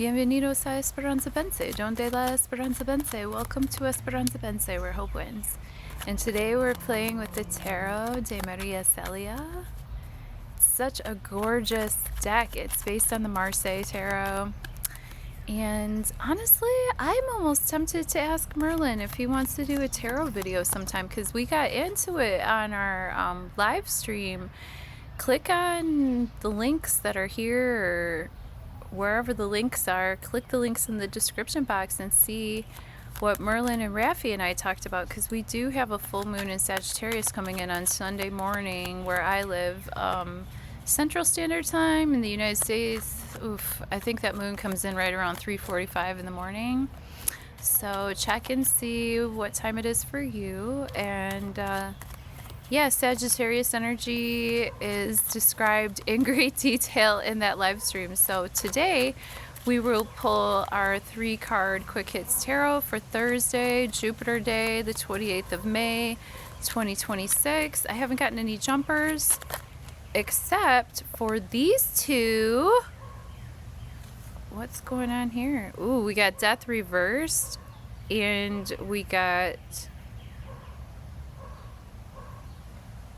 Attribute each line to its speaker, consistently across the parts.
Speaker 1: Bienvenidos a Esperanza Pense, donde la Esperanza Pense. Welcome to Esperanza Pense, where hope wins. And today we're playing with the Tarot de Maria Celia. Such a gorgeous deck. It's based on the Marseille Tarot. And honestly, I'm almost tempted to ask Merlin if he wants to do a tarot video sometime, because we got into it on our live stream. Click on the links that are here, or wherever the links are. Click the links in the description box and see what Merlin and Raffi and I talked about, because we do have a full moon in Sagittarius coming in on Sunday morning where I live, Central Standard Time in the United States. Oof, I think that moon comes in right around 3:45 in the morning. So check and see what time it is for you. And yeah, Sagittarius energy is described in great detail in that live stream. So today we will pull our 3-card Quick Hits Tarot for Thursday, Jupiter Day, the 28th of May, 2026. I haven't gotten any jumpers except for these two. What's going on here? Ooh, we got Death reversed, and we got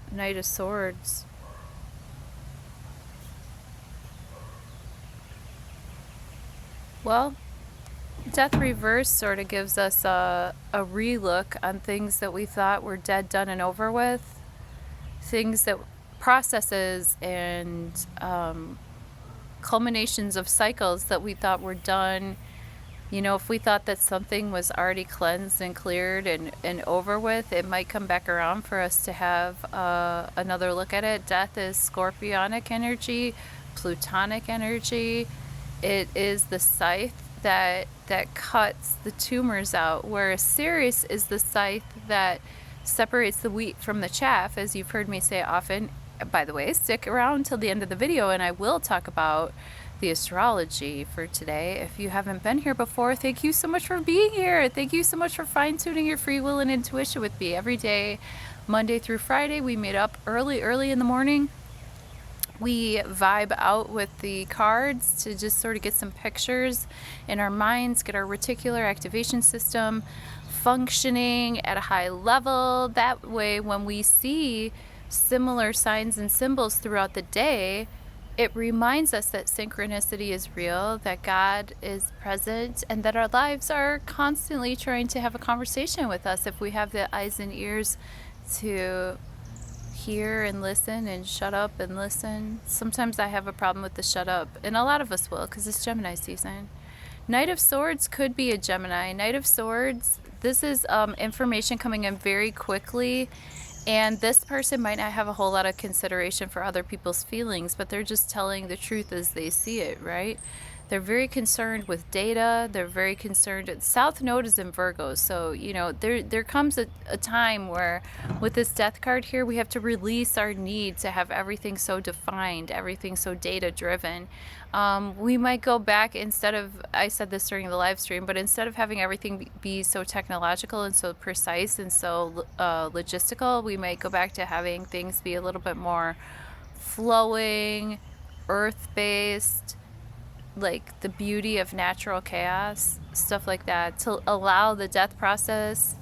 Speaker 1: Knight of Swords. Well, Death reverse sort of gives us a relook on things that we thought were dead, done, and over with. Things that processes and culminations of cycles that we thought were done. You know, if we thought that something was already cleansed and cleared and over with, it might come back around for us to have another look at it. Death is scorpionic energy, plutonic energy. It is the scythe that cuts the tumors out, whereas Ceres is the scythe that separates the wheat from the chaff, as you've heard me say often. By the way, stick around till the end of the video and I will talk about the astrology for today. If you haven't been here before, thank you so much for being here. Thank you so much for fine-tuning your free will and intuition with me every day, Monday through Friday. We meet up early in the morning. We vibe out with the cards to just sort of get some pictures in our minds, get our reticular activation system functioning at a high level. That way, when we see similar signs and symbols throughout the day, it reminds us that synchronicity is real, that God is present, and that our lives are constantly trying to have a conversation with us if we have the eyes and ears to hear and listen and shut up and listen. Sometimes I have a problem with the shut up, and a lot of us will, because it's Gemini season. Knight of Swords could be a Gemini. Knight of Swords, this is information coming in very quickly, and this person might not have a whole lot of consideration for other people's feelings, but they're just telling the truth as they see it, right? They're very concerned with data. They're very concerned. South Node is in Virgo, so you know there comes a time where, with this Death card here, we have to release our need to have everything so defined, everything so data driven. We might go back, instead of, I said this during the live stream, but instead of having everything be so technological and so precise and so logistical, we might go back to having things be a little bit more flowing, earth-based, like the beauty of natural chaos, stuff like that, to allow the death process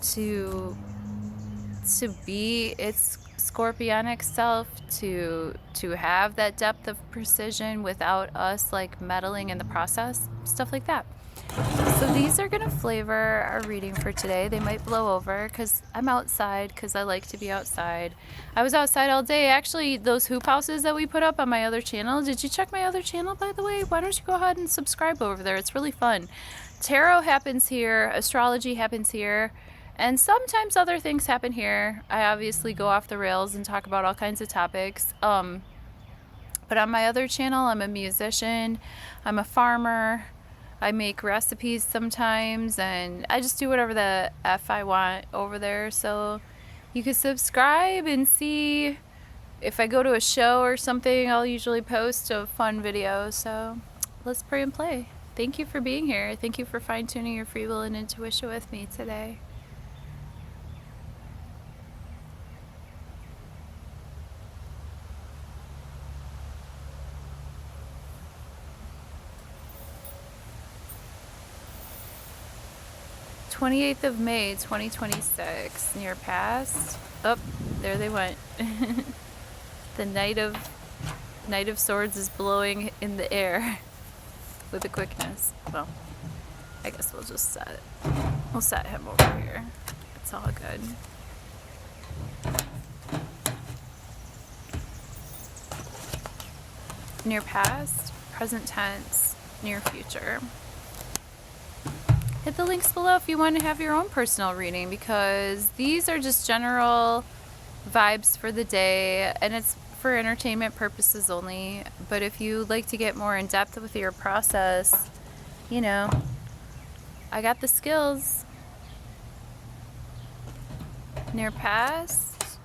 Speaker 1: to be its scorpionic self, to have that depth of precision without us like meddling in the process, stuff like that. So these are gonna flavor our reading for today. They might blow over because I'm outside, because I like to be outside. I was outside all day. Actually, those hoop houses that we put up on my other channel, did you check my other channel, by the way? Why don't you go ahead and subscribe over there? It's really fun. Tarot happens here, astrology happens here, and sometimes other things happen here. I obviously go off the rails and talk about all kinds of topics. But on my other channel, I'm a musician, I'm a farmer, I make recipes sometimes, and I just do whatever the F I want over there. So you can subscribe and see if I go to a show or something. I'll usually post a fun video. So let's pray and play. Thank you for being here. Thank you for fine-tuning your free will and intuition with me today. 28th of May, 2026. Near past. Oh, there they went. The Knight of Swords is blowing in the air with a quickness. Well, I guess we'll just set him over here. It's all good. Near past, present tense, near future. Hit the links below if you want to have your own personal reading, because these are just general vibes for the day, and it's for entertainment purposes only. But if you like to get more in depth with your process, you know, I got the skills. Near past.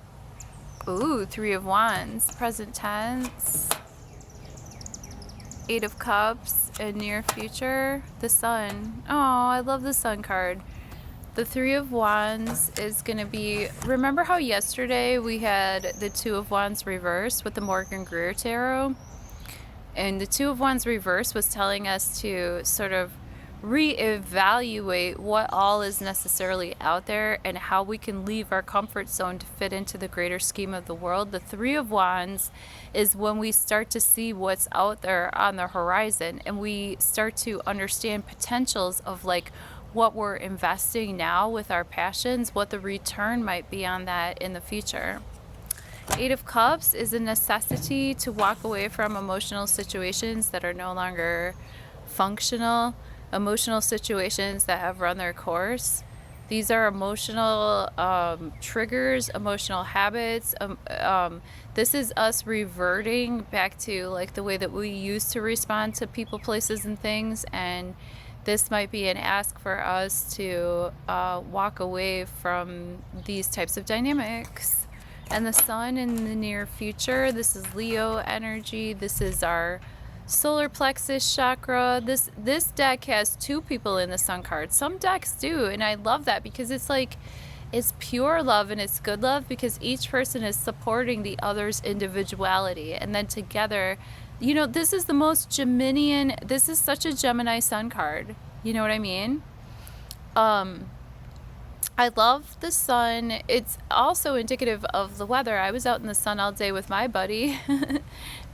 Speaker 1: Ooh, 3 of Wands, present tense. 8 of Cups, and near future, the Sun. Oh, I love the Sun card. The 3 of Wands is going to be... Remember how yesterday we had the 2 of Wands reversed with the Morgan Greer Tarot? And the 2 of Wands reversed was telling us to sort of reevaluate what all is necessarily out there and how we can leave our comfort zone to fit into the greater scheme of the world. The 3 of Wands is when we start to see what's out there on the horizon, and we start to understand potentials of like what we're investing now with our passions, what the return might be on that in the future. 8 of Cups is a necessity to walk away from emotional situations that are no longer functional, emotional situations that have run their course. These are emotional triggers, emotional habits. This is us reverting back to like the way that we used to respond to people, places, and things. And this might be an ask for us to walk away from these types of dynamics. And the Sun in the near future, this is Leo energy. This is our solar plexus chakra. This deck has 2 people in the Sun card. Some decks do, and I love that because it's like, it's pure love and it's good love because each person is supporting the other's individuality, and then together, you know, this is the most Geminian, this is such a Gemini Sun card, you know what I mean? I love the Sun. It's also indicative of the weather. I was out in the sun all day with my buddy.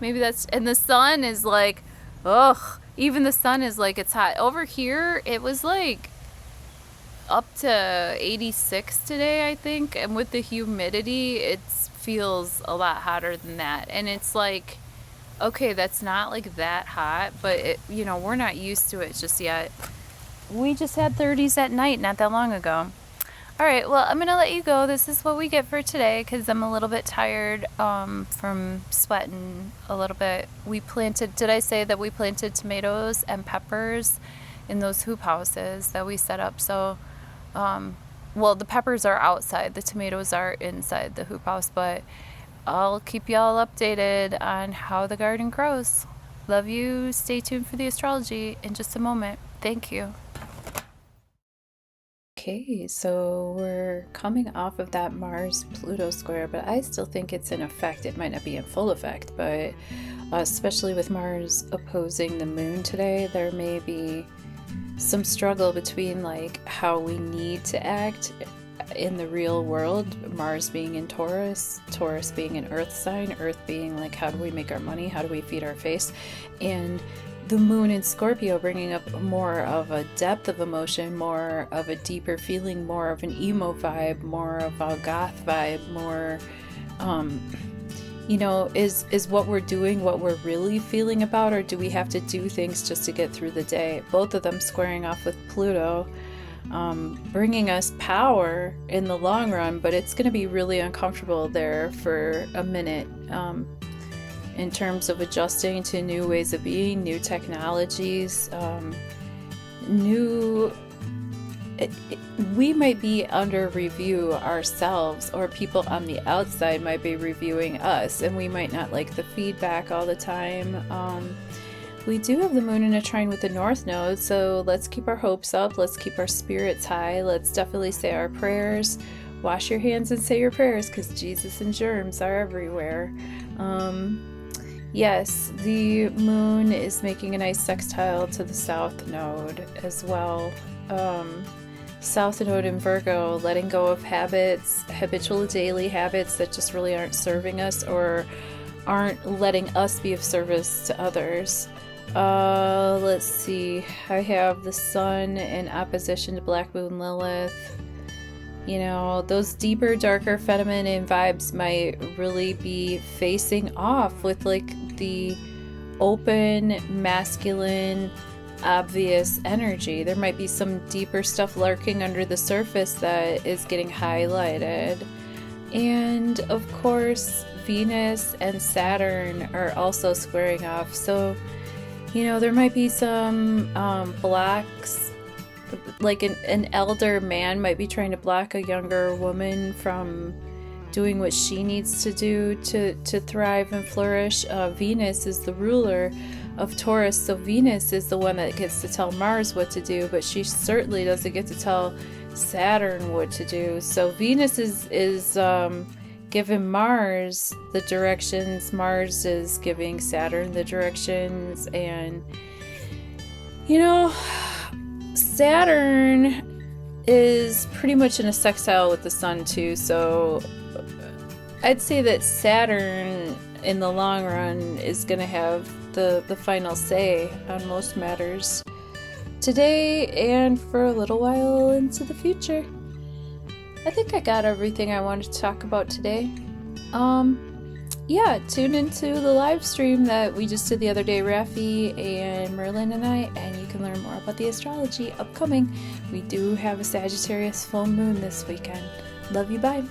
Speaker 1: Maybe that's, and the sun is like, ugh, even the sun is like, it's hot. Over here, it was like up to 86 today, I think. And with the humidity, it feels a lot hotter than that. And it's like, okay, that's not like that hot, but it, you know, we're not used to it just yet. We just had 30s at night not that long ago. All right, well, I'm going to let you go. This is what we get for today because I'm a little bit tired from sweating a little bit. We planted, did I say that we planted tomatoes and peppers in those hoop houses that we set up? So, well, the peppers are outside. The tomatoes are inside the hoop house, but I'll keep y'all updated on how the garden grows. Love you. Stay tuned for the astrology in just a moment. Thank you. Okay, so we're coming off of that Mars-Pluto square, but I still think it's in effect. It might not be in full effect, but especially with Mars opposing the moon today, there may be some struggle between like how we need to act in the real world, Mars being in Taurus, Taurus being an earth sign, earth being like how do we make our money, how do we feed our face, and the moon in Scorpio bringing up more of a depth of emotion, more of a deeper feeling, more of an emo vibe, more of a goth vibe, more, you know, is what we're doing what we're really feeling about, or do we have to do things just to get through the day? Both of them squaring off with Pluto, bringing us power in the long run, but it's going to be really uncomfortable there for a minute. In terms of adjusting to new ways of being, new technologies, we might be under review ourselves, or people on the outside might be reviewing us, and we might not like the feedback all the time. We do have the moon in a trine with the North Node, so let's keep our hopes up, let's keep our spirits high, let's definitely say our prayers, wash your hands and say your prayers, because Jesus and germs are everywhere. Yes, the moon is making a nice sextile to the South Node as well. South Node in Virgo, letting go of habits, habitual daily habits that just really aren't serving us or aren't letting us be of service to others. Let's see. I have the Sun in opposition to Black Moon Lilith. You know, those deeper, darker feminine vibes might really be facing off with like the open, masculine, obvious energy. There might be some deeper stuff lurking under the surface that is getting highlighted. And of course, Venus and Saturn are also squaring off. So, you know, there might be some blocks. Like an elder man might be trying to block a younger woman from doing what she needs to do to thrive and flourish. Venus is the ruler of Taurus, so Venus is the one that gets to tell Mars what to do, but she certainly doesn't get to tell Saturn what to do. So Venus is giving Mars the directions, Mars is giving Saturn the directions, and you know, Saturn is pretty much in a sextile with the Sun too, so I'd say that Saturn in the long run is going to have the final say on most matters today and for a little while into the future. I think I got everything I wanted to talk about today. Yeah, tune into the live stream that we just did the other day, Raffi and Merlin and I, and you can learn more about the astrology upcoming. We do have a Sagittarius full moon this weekend. Love you, bye.